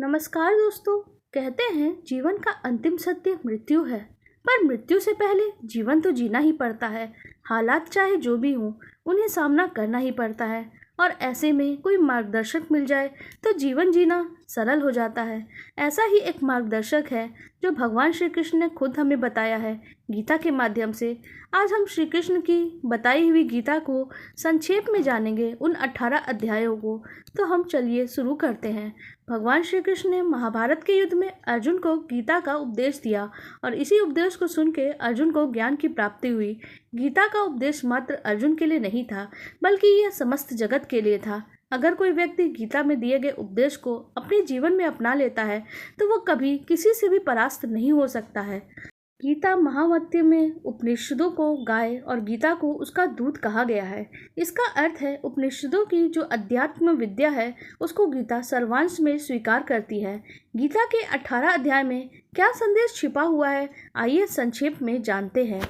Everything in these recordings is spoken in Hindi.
नमस्कार दोस्तों। कहते हैं जीवन का अंतिम सत्य मृत्यु है, पर मृत्यु से पहले जीवन तो जीना ही पड़ता है। हालात चाहे जो भी हों, उन्हें सामना करना ही पड़ता है और ऐसे में कोई मार्गदर्शक मिल जाए तो जीवन जीना सरल हो जाता है। ऐसा ही एक मार्गदर्शक है जो भगवान श्री कृष्ण ने खुद हमें बताया है गीता के माध्यम से। आज हम श्री कृष्ण की बताई हुई गीता को संक्षेप में जानेंगे, उन 18 अध्यायों को। तो हम चलिए शुरू करते हैं। भगवान श्री कृष्ण ने महाभारत के युद्ध में अर्जुन को गीता का उपदेश दिया और इसी उपदेश को सुन के अर्जुन को ज्ञान की प्राप्ति हुई। गीता का उपदेश मात्र अर्जुन के लिए नहीं था, बल्कि यह समस्त जगत के लिए था। अगर कोई व्यक्ति गीता में दिए गए उपदेश को अपने जीवन में अपना लेता है तो वह कभी किसी से भी परास्त नहीं हो सकता है। गीता महावाक्य में उपनिषदों को गाय और गीता को उसका दूत कहा गया है। इसका अर्थ है उपनिषदों की जो अध्यात्म विद्या है उसको गीता सर्वांश में स्वीकार करती है। गीता के 18 अध्याय में क्या संदेश छिपा हुआ है, आइए संक्षेप में जानते हैं।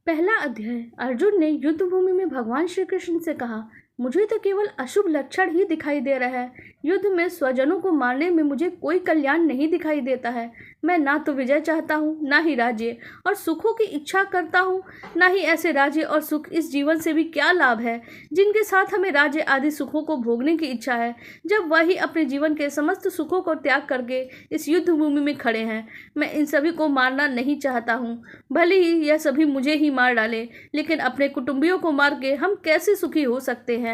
पहला अध्याय। अर्जुन ने युद्ध भूमि में भगवान श्री कृष्ण से कहा, मुझे तो केवल अशुभ लक्षण ही दिखाई दे रहा है। युद्ध में स्वजनों को मारने में मुझे कोई कल्याण नहीं दिखाई देता है। मैं ना तो विजय चाहता हूँ, ना ही राज्य और सुखों की इच्छा करता हूँ, ना ही ऐसे राज्य और सुख। इस जीवन से भी क्या लाभ है जिनके साथ हमें राज्य आदि सुखों को भोगने की इच्छा है, जब वही अपने जीवन के समस्त सुखों को त्याग करके इस युद्ध भूमि में खड़े हैं। मैं इन सभी को मारना नहीं चाहता हूँ, भले ही यह सभी मुझे ही मार डाले, लेकिन अपने कुटुंबियों को मार के हम कैसे सुखी हो सकते हैं।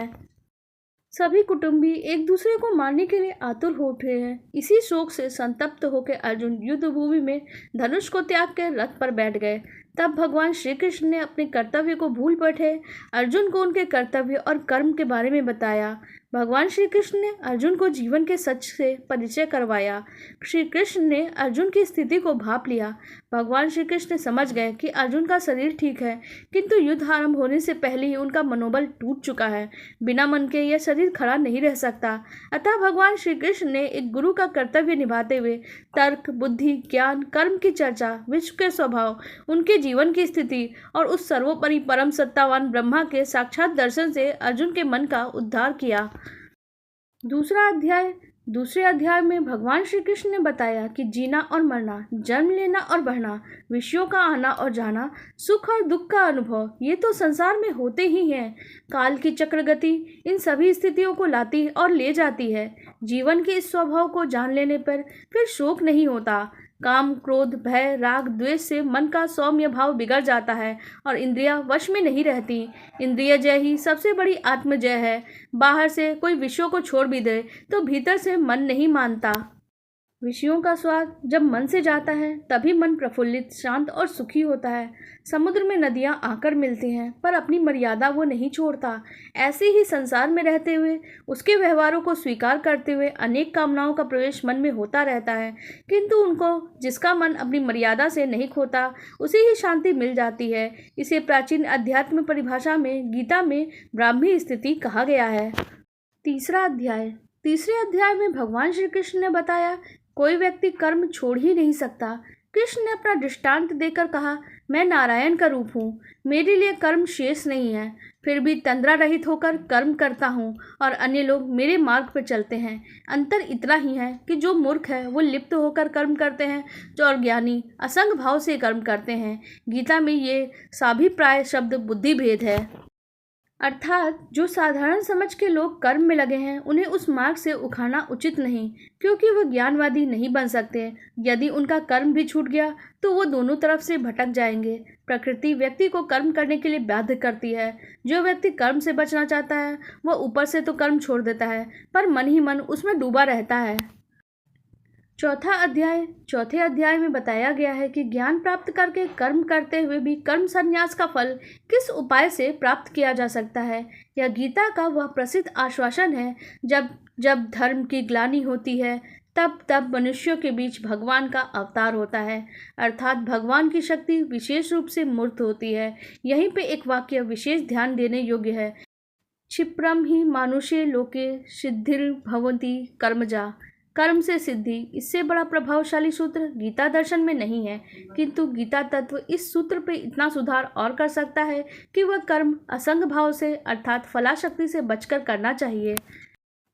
सभी कुटुंबी एक दूसरे को मारने के लिए आतुर हो उठे हैं। इसी शोक से संतप्त होकर अर्जुन युद्ध भूमि में धनुष को त्याग कर रथ पर बैठ गए। तब भगवान श्री कृष्ण ने अपने कर्तव्य को भूल बैठे अर्जुन को उनके कर्तव्य और कर्म के बारे में बताया। भगवान श्री कृष्ण ने अर्जुन को जीवन के सच से परिचय करवाया। श्री कृष्ण ने अर्जुन की स्थिति को भांप लिया। भगवान श्री कृष्ण समझ गए कि अर्जुन का शरीर ठीक है, किंतु युद्ध आरंभ होने से पहले ही उनका मनोबल टूट चुका है। बिना मन के यह शरीर खड़ा नहीं रह सकता। अतः भगवान श्री कृष्ण ने एक गुरु का कर्तव्य निभाते हुए तर्क, बुद्धि, ज्ञान, कर्म की चर्चा, विश्व के स्वभाव, उनके जीवन की स्थिति और उस सर्वोपरि परम सत्तावान ब्रह्मा के साक्षात दर्शन से अर्जुन के मन का उद्धार किया। दूसरे अध्याय में भगवान श्री कृष्ण ने बताया कि जीना और मरना, जन्म लेना और बढ़ना, विषयों का आना और जाना, सुख और दुख का अनुभव, ये तो संसार में होते ही हैं। काल की चक्रगति इन सभी स्थितियों को लाती और ले जाती है। जीवन के इस स्वभाव को जान लेने पर फिर शोक नहीं होता। काम, क्रोध, भय, राग, द्वेष से मन का सौम्य भाव बिगड़ जाता है और इंद्रियां वश में नहीं रहती। इंद्रिय जय ही सबसे बड़ी आत्मजय है। बाहर से कोई विषयों को छोड़ भी दे तो भीतर से मन नहीं मानता। विषयों का स्वाद जब मन से जाता है तभी मन प्रफुल्लित, शांत और सुखी होता है। समुद्र में नदियां आकर मिलती हैं, पर अपनी मर्यादा वो नहीं छोड़ता। ऐसे ही संसार में रहते हुए, उसके व्यवहारों को स्वीकार करते हुए अनेक कामनाओं का प्रवेश मन में होता रहता है, किंतु उनको जिसका मन अपनी मर्यादा से नहीं खोता उसे ही शांति मिल जाती है। इसे प्राचीन अध्यात्म परिभाषा में गीता में ब्राह्मी स्थिति कहा गया है। तीसरे अध्याय में भगवान श्री कृष्ण ने बताया कोई व्यक्ति कर्म छोड़ ही नहीं सकता। कृष्ण ने अपना दृष्टांत देकर कहा, मैं नारायण का रूप हूँ, मेरे लिए कर्म शेष नहीं है, फिर भी तंद्रा रहित होकर कर्म करता हूँ और अन्य लोग मेरे मार्ग पर चलते हैं। अंतर इतना ही है कि जो मूर्ख है वो लिप्त होकर कर्म करते हैं, जो और ज्ञानी असंग भाव से कर्म करते हैं। गीता में ये साभिप्राय शब्द बुद्धि भेद है, अर्थात जो साधारण समझ के लोग कर्म में लगे हैं उन्हें उस मार्ग से उखाड़ना उचित नहीं, क्योंकि वह ज्ञानवादी नहीं बन सकते। यदि उनका कर्म भी छूट गया तो वो दोनों तरफ से भटक जाएंगे। प्रकृति व्यक्ति को कर्म करने के लिए बाध्य करती है। जो व्यक्ति कर्म से बचना चाहता है वह ऊपर से तो कर्म छोड़ देता है, पर मन ही मन उसमें डूबा रहता है। चौथे अध्याय में बताया गया है कि ज्ञान प्राप्त करके कर्म करते हुए भी कर्म संन्यास का फल किस उपाय से प्राप्त किया जा सकता है। यह गीता का वह प्रसिद्ध आश्वासन है, जब धर्म की ग्लानि होती है तब मनुष्यों के बीच भगवान का अवतार होता है, अर्थात भगवान की शक्ति विशेष रूप से मूर्त होती है। यहीं पे एक वाक्य विशेष ध्यान देने योग्य है, क्षिप्रम ही मानुषे लोके सिद्धिर्भवति कर्मजा। कर्म से सिद्धि, इससे बड़ा प्रभावशाली सूत्र गीता दर्शन में नहीं है, किंतु गीता तत्व इस सूत्र पे इतना सुधार और कर सकता है कि वह कर्म असंग भाव से अर्थात फलाशक्ति से बचकर करना चाहिए।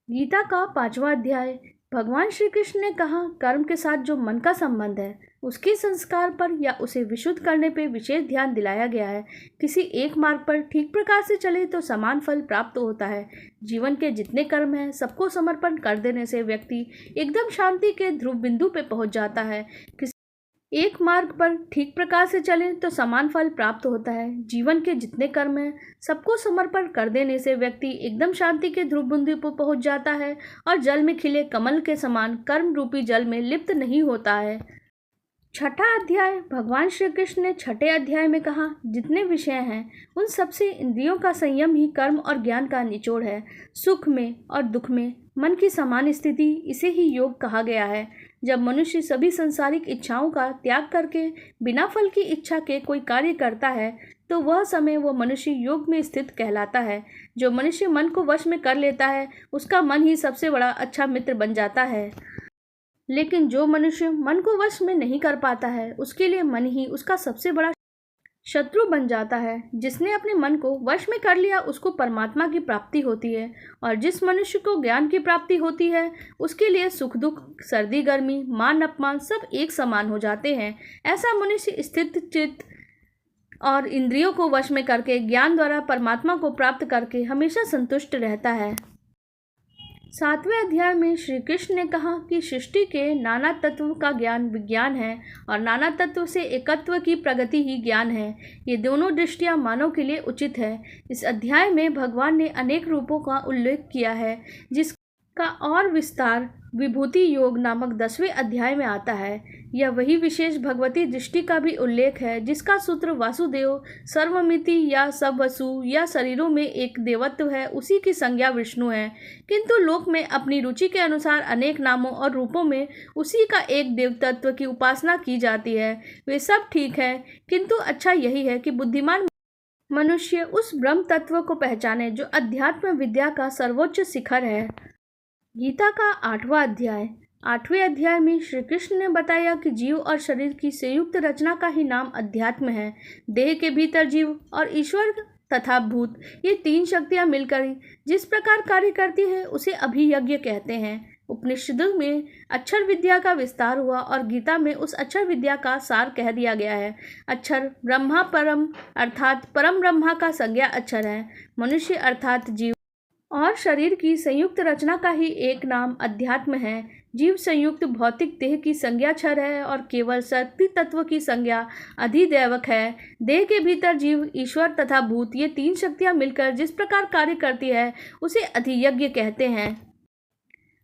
गीता का 5वां अध्याय। भगवान श्री कृष्ण ने कहा, कर्म के साथ जो मन का संबंध है उसके संस्कार पर या उसे विशुद्ध करने पर विशेष ध्यान दिलाया गया है। किसी एक मार्ग पर ठीक प्रकार से चले तो समान फल प्राप्त होता है। जीवन के जितने कर्म हैं सबको समर्पण कर देने से व्यक्ति एकदम शांति के ध्रुव बिंदु पे पहुंच जाता है। किसी एक मार्ग पर ठीक प्रकार से चले तो समान फल प्राप्त होता है। जीवन के जितने कर्म हैं सबको समर्पण कर देने से व्यक्ति एकदम शांति के ध्रुव बिंदु पर पहुंच जाता है और जल में खिले कमल के समान कर्म रूपी जल में लिप्त नहीं होता है। छठा अध्याय। भगवान श्री कृष्ण ने छठे अध्याय में कहा, जितने विषय हैं उन सबसे इंद्रियों का संयम ही कर्म और ज्ञान का निचोड़ है। सुख में और दुख में मन की समान स्थिति, इसे ही योग कहा गया है। जब मनुष्य सभी संसारिक इच्छाओं का त्याग करके बिना फल की इच्छा के कोई कार्य करता है तो वह समय वो मनुष्य योग में स्थित कहलाता है। जो मनुष्य मन को वश में कर लेता है उसका मन ही सबसे बड़ा अच्छा मित्र बन जाता है, लेकिन जो मनुष्य मन को वश में नहीं कर पाता है उसके लिए मन ही उसका सबसे बड़ा शत्रु बन जाता है। जिसने अपने मन को वश में कर लिया उसको परमात्मा की प्राप्ति होती है, और जिस मनुष्य को ज्ञान की प्राप्ति होती है उसके लिए सुख दुख, सर्दी गर्मी, मान अपमान सब एक समान हो जाते हैं। ऐसा मनुष्य स्थित चित्त और इंद्रियों को वश में करके ज्ञान द्वारा परमात्मा को प्राप्त करके हमेशा संतुष्ट रहता है। सातवें अध्याय में श्री कृष्ण ने कहा कि सृष्टि के नाना तत्व का ज्ञान विज्ञान है और नाना तत्व से एकत्व की प्रगति ही ज्ञान है। ये दोनों दृष्टियां मानव के लिए उचित है। इस अध्याय में भगवान ने अनेक रूपों का उल्लेख किया है जिसका और विस्तार विभूति योग नामक 10वें अध्याय में आता है। यह वही विशेष भगवती दृष्टि का भी उल्लेख है जिसका सूत्र वासुदेव सर्वमिति या सब वसु या शरीरों में एक देवत्व है, उसी की संज्ञा विष्णु है। किंतु लोक में अपनी रुचि के अनुसार अनेक नामों और रूपों में उसी का एक देवतत्व की उपासना की जाती है। वे सब ठीक है, किंतु अच्छा यही है कि बुद्धिमान मनुष्य उस ब्रह्म तत्व को पहचाने जो अध्यात्म विद्या का सर्वोच्च शिखर है। गीता का 8वां अध्याय। 8वें अध्याय में श्री कृष्ण ने बताया कि जीव और शरीर की संयुक्त रचना का ही नाम अध्यात्म है। देह के भीतर जीव और ईश्वर तथा भूत, ये तीन शक्तियां मिलकर जिस प्रकार कार्य करती है उसे अभियज्ञ कहते हैं। उपनिषदों में अक्षर विद्या का विस्तार हुआ और गीता में उस अक्षर विद्या का सार कह दिया गया है। अक्षर ब्रह्मा परम अर्थात परम ब्रह्मा का संज्ञा अक्षर है। मनुष्य अर्थात जीव और शरीर की संयुक्त रचना का ही एक नाम अध्यात्म है। जीव संयुक्त भौतिक देह की संज्ञा क्षर है और केवल शक्ति तत्व की संज्ञा अधिदैवक है। देह के भीतर जीव, ईश्वर तथा भूत, ये तीन शक्तियां मिलकर जिस प्रकार कार्य करती है उसे अधियज्ञ कहते हैं।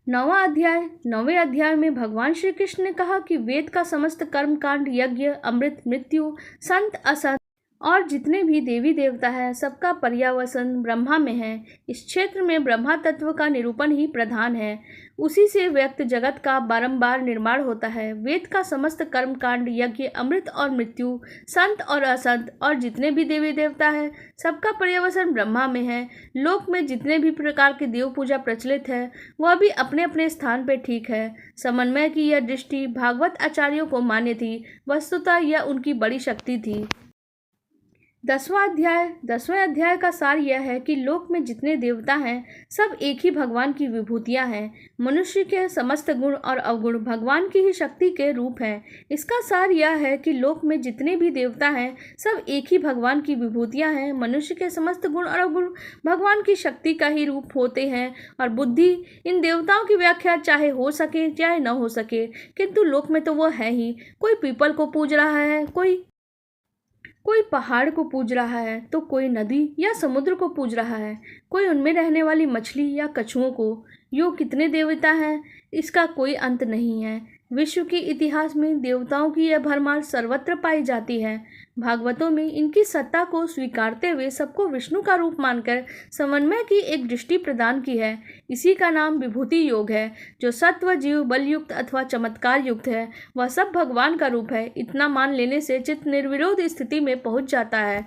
9वां अध्याय। 9वें अध्याय में भगवान श्री कृष्ण ने कहा कि वेद का समस्त कर्म कांड, यज्ञ, अमृत, मृत्यु, संत असंत और जितने भी देवी देवता है सबका पर्यवसन ब्रह्मा में है। इस क्षेत्र में ब्रह्मा तत्व का निरूपण ही प्रधान है। उसी से व्यक्त जगत का बारंबार निर्माण होता है। वेद का समस्त कर्म कांड, यज्ञ, अमृत और मृत्यु, संत और असंत और जितने भी देवी देवता है सबका पर्यवसन ब्रह्मा में है। लोक में जितने भी प्रकार की देव पूजा प्रचलित है वह भी अपने अपने स्थान पर ठीक है। समन्वय की यह दृष्टि भागवत आचार्यों को मान्य थी। वस्तुतः यह उनकी बड़ी शक्ति थी। 10वां अध्याय। 10वें अध्याय का सार यह है कि लोक में जितने देवता हैं सब एक ही भगवान की विभूतियां हैं। मनुष्य के समस्त गुण और अवगुण भगवान की ही शक्ति के रूप हैं। इसका सार यह है कि लोक में जितने भी देवता हैं सब एक ही भगवान की विभूतियां हैं। मनुष्य के समस्त गुण और अवगुण भगवान की शक्ति का ही रूप होते हैं और बुद्धि इन देवताओं की व्याख्या चाहे हो सके चाहे न हो सके, किंतु लोक में तो वह है ही। कोई पीपल को पूज रहा है, कोई पहाड़ को पूज रहा है, तो कोई नदी या समुद्र को पूज रहा है, कोई उनमें रहने वाली मछली या कछुओं को। यो कितने देवता हैं इसका कोई अंत नहीं है। विश्व के इतिहास में देवताओं की यह भरमार सर्वत्र पाई जाती है। भागवतों में इनकी सत्ता को स्वीकारते हुए सबको विष्णु का रूप मानकर समन्वय की एक दृष्टि प्रदान की है। इसी का नाम विभूति योग है। जो सत्व जीव बलयुक्त अथवा चमत्कार युक्त है वह सब भगवान का रूप है। इतना मान लेने से चित्त निर्विरोध स्थिति में पहुंच जाता है।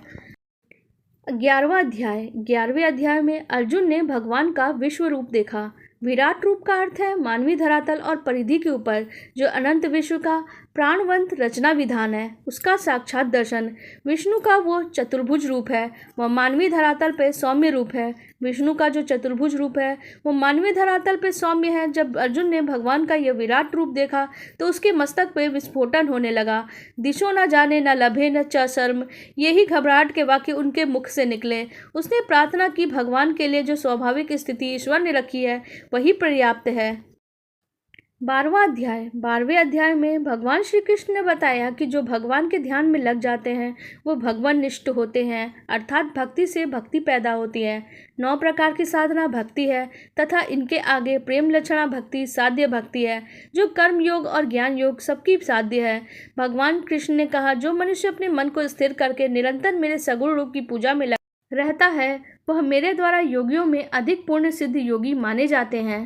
11वां अध्याय। 11वें अध्याय में अर्जुन ने भगवान का विश्व रूप देखा। विराट रूप का अर्थ है मानवी धरातल और परिधि के ऊपर जो अनंत विश्व का प्राणवंत रचना विधान है, उसका साक्षात दर्शन। विष्णु का वो चतुर्भुज रूप है, वह मानवीय धरातल पे सौम्य रूप है। विष्णु का जो चतुर्भुज रूप है वो मानवीय धरातल पे सौम्य है। जब अर्जुन ने भगवान का यह विराट रूप देखा तो उसके मस्तक पे विस्फोटन होने लगा। दिशो न जाने न लभे न च शर्म, यही घबराहट के वाक्य उनके मुख से निकले। उसने प्रार्थना की, भगवान के लिए जो स्वाभाविक स्थिति ईश्वर ने रखी है वही पर्याप्त है। 12वां अध्याय। 12वें अध्याय में भगवान श्री कृष्ण ने बताया कि जो भगवान के ध्यान में लग जाते हैं वो भगवान निष्ठ होते हैं, अर्थात भक्ति से भक्ति पैदा होती है। 9 प्रकार की साधना भक्ति है तथा इनके आगे प्रेम लक्षणा भक्ति साध्य भक्ति है, जो कर्म योग और ज्ञान योग सबकी साध्य है। भगवान कृष्ण ने कहा, जो मनुष्य अपने मन को स्थिर करके निरंतर मेरे सगुण रूप की पूजा में रहता है वह मेरे द्वारा योगियों में अधिक पूर्ण सिद्ध योगी माने जाते हैं।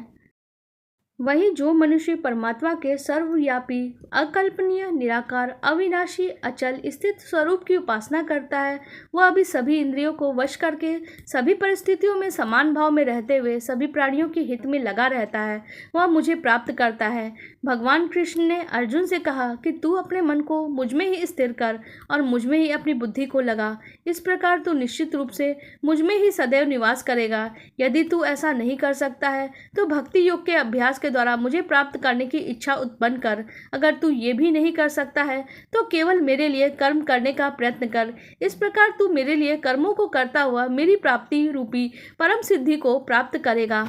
वही जो मनुष्य परमात्मा के सर्वव्यापी, अकल्पनीय, निराकार, अविनाशी, अचल स्थित स्वरूप की उपासना करता है, वह अभी सभी इंद्रियों को वश करके सभी परिस्थितियों में समान भाव में रहते हुए सभी प्राणियों के हित में लगा रहता है, वह मुझे प्राप्त करता है। भगवान कृष्ण ने अर्जुन से कहा कि तू अपने मन को मुझ में ही स्थिर कर और मुझ में ही अपनी बुद्धि को लगा। इस प्रकार तू निश्चित रूप से मुझ में ही सदैव निवास करेगा। यदि तू ऐसा नहीं कर सकता है तो भक्ति योग के अभ्यास के द्वारा मुझे प्राप्त करने की इच्छा उत्पन्न कर। अगर तू ये भी नहीं कर सकता है तो केवल मेरे लिए कर्म करने का प्रयत्न कर। इस प्रकार तू मेरे लिए कर्मों को करता हुआ मेरी प्राप्ति रूपी परम सिद्धि को प्राप्त करेगा।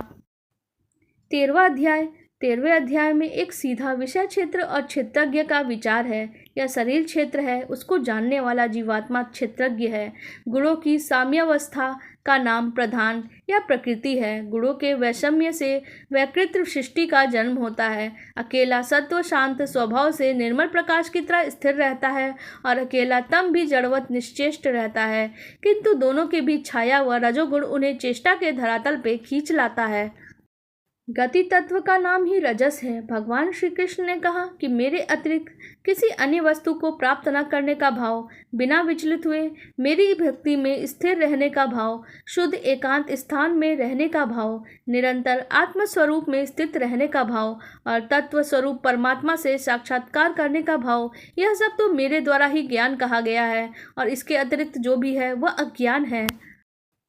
13वां अध्याय। 13वें अध्याय में एक सीधा विषय क्षेत्र और क्षेत्रज्ञ का विचार है। यह शरीर क्षेत्र है, उसको जानने वाला जीवात्मा क्षेत्रज्ञ है। गुणों की साम्यावस्था का नाम प्रधान या प्रकृति है। गुणों के वैषम्य से वैकृत सृष्टि का जन्म होता है। अकेला सत्व शांत स्वभाव से निर्मल प्रकाश की तरह स्थिर रहता है और अकेला तम भी जड़वत निश्चेष्ट रहता है, किंतु दोनों के बीच छाया हुआ रजोगुण उन्हें चेष्टा के धरातल पे खींच लाता है। गति तत्व का नाम ही रजस है। भगवान श्री कृष्ण ने कहा कि मेरे अतिरिक्त किसी अन्य वस्तु को प्राप्त न करने का भाव, बिना विचलित हुए मेरी भक्ति में स्थिर रहने का भाव, शुद्ध एकांत स्थान में रहने का भाव, निरंतर आत्मस्वरूप में स्थित रहने का भाव और तत्व स्वरूप परमात्मा से साक्षात्कार करने का भाव, यह सब तो मेरे द्वारा ही ज्ञान कहा गया है और इसके अतिरिक्त जो भी है वह अज्ञान है।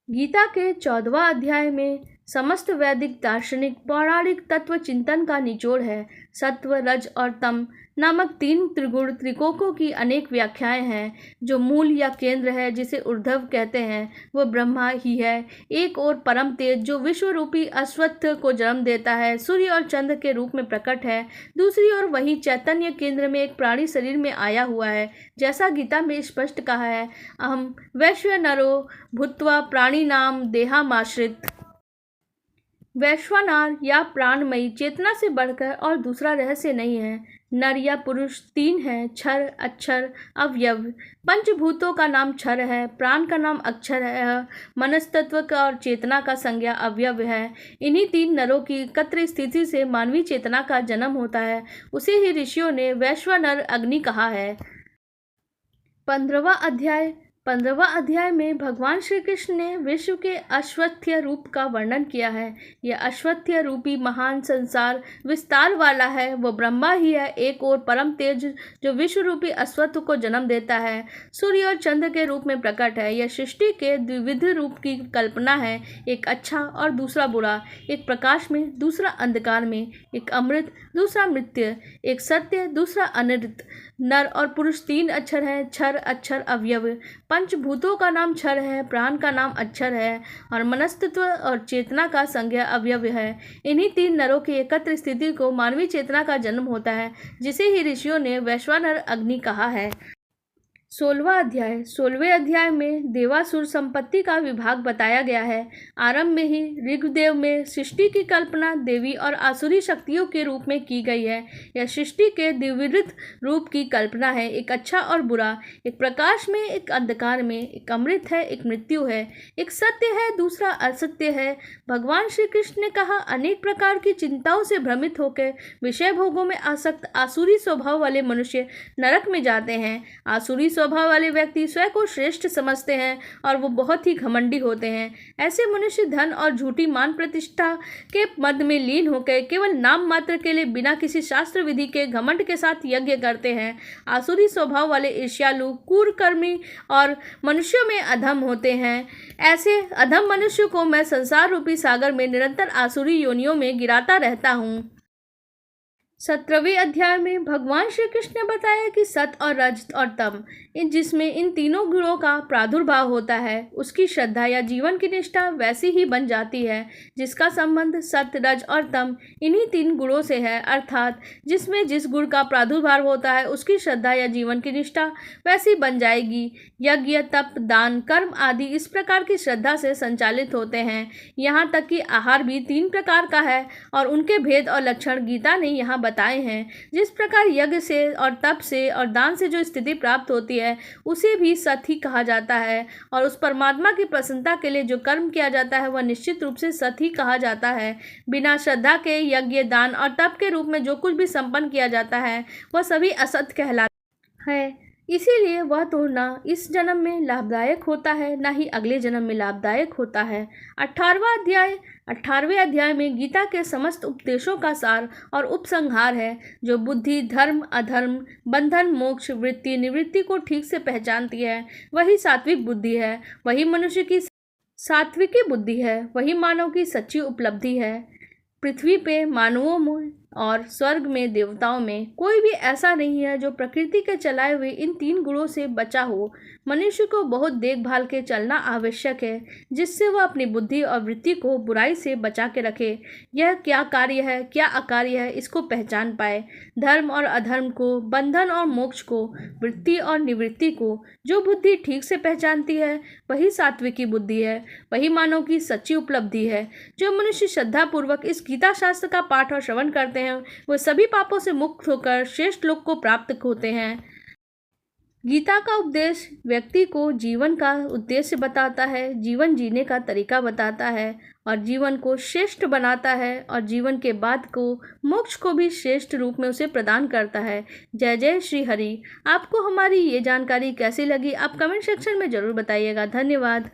गीता के 14वां अध्याय में समस्त वैदिक दार्शनिक पौराणिक तत्व चिंतन का निचोड़ है। सत्व, रज और तम नामक 3 त्रिगुण त्रिकोकों की अनेक व्याख्याएं हैं। जो मूल या केंद्र है, जिसे ऊर्ध्व कहते हैं, वह ब्रह्मा ही है। एक और परम तेज जो विश्व रूपी अश्वत्थ को जन्म देता है, सूर्य और चंद्र के रूप में प्रकट है। दूसरी ओर वही चैतन्य केंद्र में एक प्राणी शरीर में आया हुआ है, जैसा गीता में स्पष्ट कहा है, अहम वैश्व नरो भूत्वा प्राणी नाम देहामाश्रित। वैश्वानार या प्राणमयी चेतना से बढ़कर और दूसरा रहस्य नहीं है। नर या पुरुष 3 हैं, क्षर, अक्षर, अवयव। पंचभूतों का नाम क्षर है, प्राण का नाम अक्षर है, मनस्तत्व का और चेतना का संज्ञा अवयव है। इन्हीं 3 नरों की एकत्र स्थिति से मानवीय चेतना का जन्म होता है। उसे ही ऋषियों ने वैश्वानर अग्नि कहा है। 15वां अध्याय। 15वां अध्याय में भगवान श्री कृष्ण ने विश्व के अश्वत्थ्य रूप का वर्णन किया है। यह अश्वत्थ्य रूपी महान संसार विस्तार वाला है, वो ब्रह्मा ही है। एक और परम तेज जो विश्व रूपी अश्वत्थ को जन्म देता है, सूर्य और चंद्र के रूप में प्रकट है। यह सृष्टि के द्विविध रूप की कल्पना है, एक अच्छा और दूसरा बुरा, एक प्रकाश में दूसरा अंधकार में, एक अमृत दूसरा मृत्यु, एक सत्य दूसरा अनृत। नर और पुरुष 3 अक्षर हैं, क्षर, अक्षर, अवयव। पंचभूतों का नाम क्षर है, प्राण का नाम अक्षर है और मनस्तत्व और चेतना का संज्ञा अवयव है। इन्हीं 3 नरों की एकत्र स्थिति को मानवीय चेतना का जन्म होता है, जिसे ही ऋषियों ने वैश्वानर अग्नि कहा है। 16वां अध्याय। 16वें अध्याय में देवासुर संपत्ति का विभाग बताया गया है। आरंभ में ही ऋग्वेद में सृष्टि की कल्पना देवी और आसुरी शक्तियों के रूप में की गई है। यह सृष्टि के द्विविध रूप की कल्पना है, एक अच्छा और बुरा, एक प्रकाश में, एक अंधकार में, एक अमृत है, एक मृत्यु है, एक सत्य है, दूसरा असत्य है। भगवान श्री कृष्ण ने कहा, अनेक प्रकार की चिंताओं से भ्रमित होकर विषय भोगों में आसक्त आसुरी स्वभाव वाले मनुष्य नरक में जाते हैं। आसुरी स्वभाव स्वभाव वाले व्यक्ति स्वयं को श्रेष्ठ समझते हैं और वो बहुत ही घमंडी होते हैं। ऐसे मनुष्य धन और झूठी मान प्रतिष्ठा के मद में लीन होकर केवल नाम मात्र के लिए बिना किसी शास्त्र विधि के घमंड के साथ यज्ञ करते हैं। आसुरी स्वभाव वाले ईर्ष्यालु, क्रूरकर्मी और मनुष्यों में अधम होते हैं। ऐसे अधम मनुष्य को मैं संसार रूपी सागर में निरंतर आसुरी योनियों में गिराता रहता हूँ। 17वें अध्याय में भगवान श्री कृष्ण ने बताया कि सत और रज और तम जिसमें इन तीनों गुणों का प्रादुर्भाव होता है, उसकी श्रद्धा या जीवन की निष्ठा वैसी ही बन जाती है जिसका संबंध सत, रज और तम इन्हीं 3 गुणों से है। अर्थात जिसमें जिस गुण का प्रादुर्भाव होता है उसकी श्रद्धा या जीवन की निष्ठा वैसी बन जाएगी। यज्ञ, तप, दान, कर्म आदि इस प्रकार की श्रद्धा से संचालित होते हैं। यहाँ तक कि आहार भी 3 प्रकार का है और उनके भेद और लक्षण गीता ने यहाँ बताए हैं। जिस प्रकार यज्ञ से और तप से और दान से जो स्थिति प्राप्त होती है उसे भी सत ही कहा जाता है, और उस परमात्मा की प्रसन्नता के लिए जो कर्म किया जाता है वह निश्चित रूप से सत ही कहा जाता है। बिना श्रद्धा के यज्ञ, दान और तप के रूप में जो कुछ भी संपन्न किया जाता है वह सभी असत कहलाता है। इसीलिए वह तो ना इस जन्म में लाभदायक होता है, ना ही अगले जन्म में लाभदायक होता है। 18वें अध्याय में गीता के समस्त उपदेशों का सार और उपसंहार है। जो बुद्धि धर्म, अधर्म, बंधन, मोक्ष, वृत्ति, निवृत्ति को ठीक से पहचानती है वही सात्विक बुद्धि है, वही मनुष्य की सात्विकी बुद्धि है, वही मानव की सच्ची उपलब्धि है। पृथ्वी पे मानवों में और स्वर्ग में देवताओं में कोई भी ऐसा नहीं है जो प्रकृति के चलाए हुए इन 3 गुणों से बचा हो। मनुष्य को बहुत देखभाल के चलना आवश्यक है जिससे वह अपनी बुद्धि और वृत्ति को बुराई से बचा के रखे। यह क्या कार्य है, क्या अकार्य है, इसको पहचान पाए। धर्म और अधर्म को, बंधन और मोक्ष को, वृत्ति और निवृत्ति को जो बुद्धि ठीक से पहचानती है वही सात्विकी बुद्धि है, वही मानव की सच्ची उपलब्धि है। जो मनुष्य श्रद्धापूर्वक इस गीता शास्त्र का पाठ और श्रवण करते हैं वो सभी पापों से मुक्त होकर श्रेष्ठ लोक को प्राप्त होते हैं। गीता का उपदेश व्यक्ति को जीवन का उद्देश्य बताता है, जीवन जीने का तरीका बताता है और जीवन को श्रेष्ठ बनाता है और जीवन के बाद को मोक्ष को भी श्रेष्ठ रूप में उसे प्रदान करता है। जय जय श्री हरि। आपको हमारी ये जानकारी कैसी लगी आप कमेंट सेक्शन में ज़रूर बताइएगा। धन्यवाद।